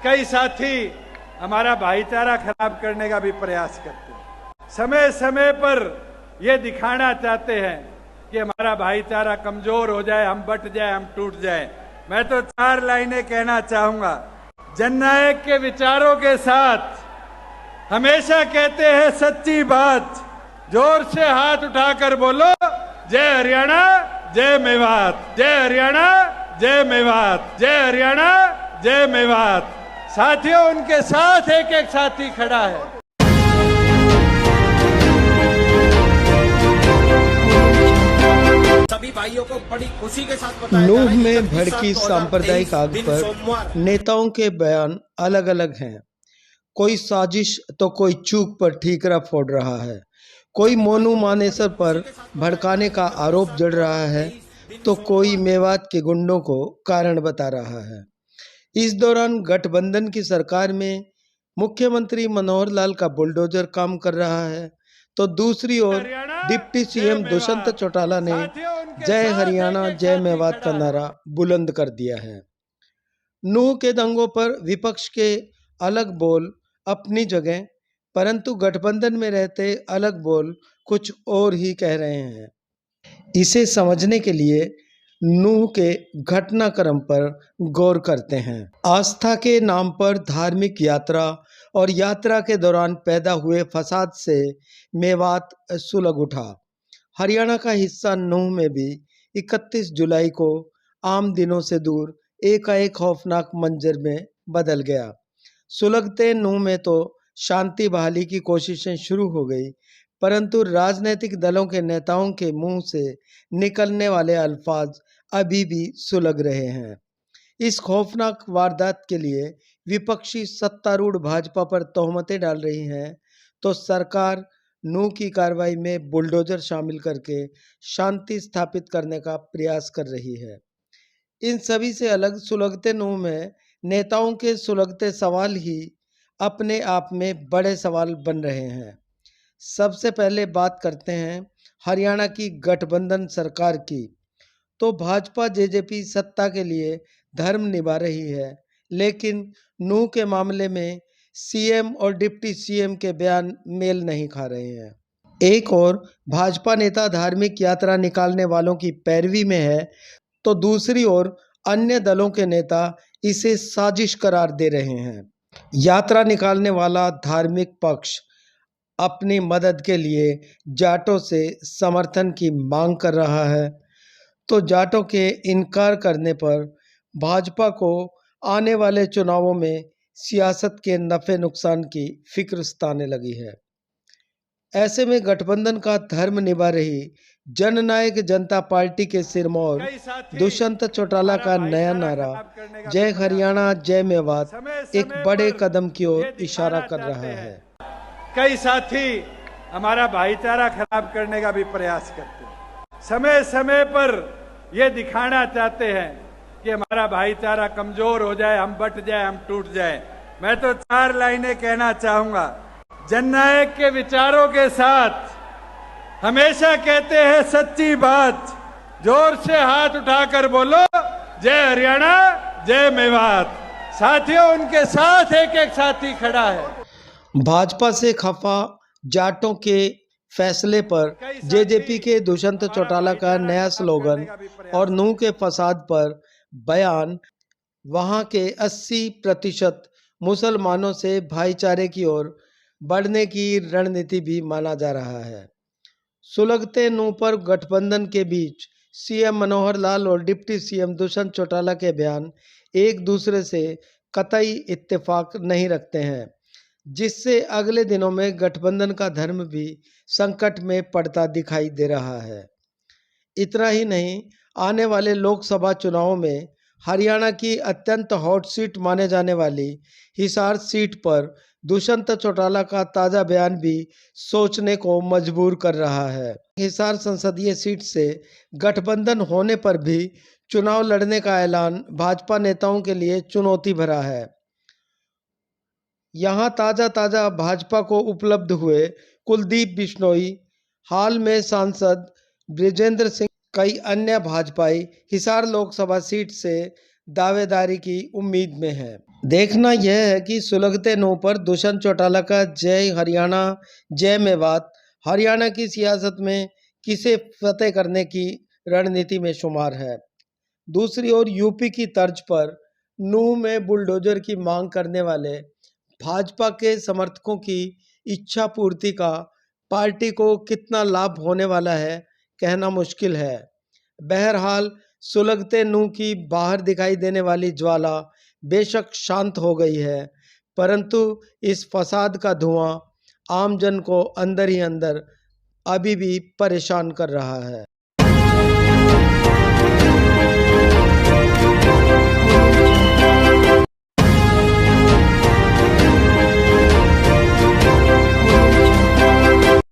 कई साथी हमारा भाईचारा खराब करने का भी प्रयास करते हैं। समय समय पर ये दिखाना चाहते हैं कि हमारा भाईचारा कमजोर हो जाए, हम बट जाए, हम टूट जाए। मैं तो 4 लाइनें कहना चाहूंगा। जननायक के विचारों के साथ हमेशा कहते हैं सच्ची बात। जोर से हाथ उठाकर बोलो, जय हरियाणा, जय मेवात, जय हरियाणा, जय मेवात, जय हरियाणा, जय मेवात। साथियों, उनके साथ एक एक साथी खड़ा है। सभी भाइयों को बड़ी खुशी के साथ बताया नूह में भड़की सांप्रदायिक आग पर नेताओं के बयान अलग अलग हैं। कोई साजिश तो कोई चूक पर ठीकरा फोड़ रहा है, कोई मोनू मानेसर पर भड़काने का आरोप जड़ रहा है, तो कोई मेवात के गुंडों को कारण बता रहा है। इस दौरान गठबंधन की सरकार में मुख्यमंत्री मनोहर लाल का बुलडोजर काम कर रहा है, तो दूसरी ओर डिप्टी सीएम दुष्यंत चौटाला ने जय हरियाणा जय मेवात का नारा बुलंद कर दिया है। नूह के दंगों पर विपक्ष के अलग बोल अपनी जगह, परंतु गठबंधन में रहते अलग बोल कुछ और ही कह रहे हैं। इसे समझने के लिए नूह के घटनाक्रम पर गौर करते हैं। आस्था के नाम पर धार्मिक यात्रा और यात्रा के दौरान पैदा हुए फसाद से मेवात सुलग उठा। हरियाणा का हिस्सा नूह में भी 31 जुलाई को आम दिनों से दूर एकाएक खौफनाक मंजर में बदल गया। सुलगते नूह में तो शांति बहाली की कोशिशें शुरू हो गई, परंतु राजनीतिक दलों के नेताओं के मुंह से निकलने वाले अल्फाज अभी भी सुलग रहे हैं। इस खौफनाक वारदात के लिए विपक्षी सत्तारूढ़ भाजपा पर तोहमतें डाल रही हैं, तो सरकार नूह की कार्रवाई में बुलडोजर शामिल करके शांति स्थापित करने का प्रयास कर रही है। इन सभी से अलग सुलगते नूह में नेताओं के सुलगते सवाल ही अपने आप में बड़े सवाल बन रहे हैं। सबसे पहले बात करते हैं हरियाणा की गठबंधन सरकार की। तो भाजपा जेजेपी सत्ता के लिए धर्म निभा रही है, लेकिन नूह के मामले में सीएम और डिप्टी सीएम के बयान मेल नहीं खा रहे हैं। एक और भाजपा नेता धार्मिक यात्रा निकालने वालों की पैरवी में है, तो दूसरी ओर अन्य दलों के नेता इसे साजिश करार दे रहे हैं। यात्रा निकालने वाला धार्मिक पक्ष अपनी मदद के लिए जाटों से समर्थन की मांग कर रहा है, तो जाटों के इनकार करने पर भाजपा को आने वाले चुनावों में सियासत के नफे नुकसान की फिक्र सताने लगी है। ऐसे में गठबंधन का धर्म निभा रही जननायक जनता पार्टी के सिरमौर दुष्यंत चौटाला का नया नारा जय हरियाणा जय मेवात एक बड़े कदम की ओर इशारा कर रहा है। कई साथी हमारा भाईचारा खराब करने का भी प्रयास करते हैं। समय समय पर ये दिखाना चाहते हैं कि हमारा भाईचारा कमजोर हो जाए, हम बट जाए, हम टूट जाए। मैं तो 4 लाइनें कहना चाहूंगा। जननायक के विचारों के साथ हमेशा कहते हैं सच्ची बात। जोर से हाथ उठाकर बोलो, जय हरियाणा जय मेवात। साथियों, उनके साथ एक एक साथी खड़ा है। भाजपा से खफा जाटों के फैसले पर जेजेपी के दुष्यंत चौटाला का नया स्लोगन और नूह के फसाद पर बयान वहां के 80% मुसलमानों से भाईचारे की ओर बढ़ने की रणनीति भी माना जा रहा है। सुलगते नूह पर गठबंधन के बीच सीएम मनोहर लाल और डिप्टी सीएम दुष्यंत चौटाला के बयान एक दूसरे से कतई इत्तेफाक नहीं रखते हैं, जिससे अगले दिनों में गठबंधन का धर्म भी संकट में पड़ता दिखाई दे रहा है। इतना ही नहीं, आने वाले लोकसभा चुनावों में हरियाणा की अत्यंत हॉट सीट माने जाने वाली हिसार सीट पर दुष्यंत चौटाला का ताज़ा बयान भी सोचने को मजबूर कर रहा है। हिसार संसदीय सीट से गठबंधन होने पर भी चुनाव लड़ने का ऐलान भाजपा नेताओं के लिए चुनौती भरा है। यहाँ ताज़ा भाजपा को उपलब्ध हुए कुलदीप बिश्नोई, हाल में सांसद बृजेंद्र सिंह, कई अन्य भाजपाई हिसार लोकसभा सीट से दावेदारी की उम्मीद में हैं। देखना यह है कि सुलगते नूं पर दुष्यंत चौटाला का जय हरियाणा जय मेवात हरियाणा की सियासत में किसे फतेह करने की रणनीति में शुमार है। दूसरी ओर यूपी की तर्ज पर नूंह में बुलडोजर की मांग करने वाले भाजपा के समर्थकों की इच्छा पूर्ति का पार्टी को कितना लाभ होने वाला है कहना मुश्किल है। बहरहाल सुलगते नूंह की बाहर दिखाई देने वाली ज्वाला बेशक शांत हो गई है, परंतु इस फसाद का धुआं आम जन को अंदर ही अंदर अभी भी परेशान कर रहा है।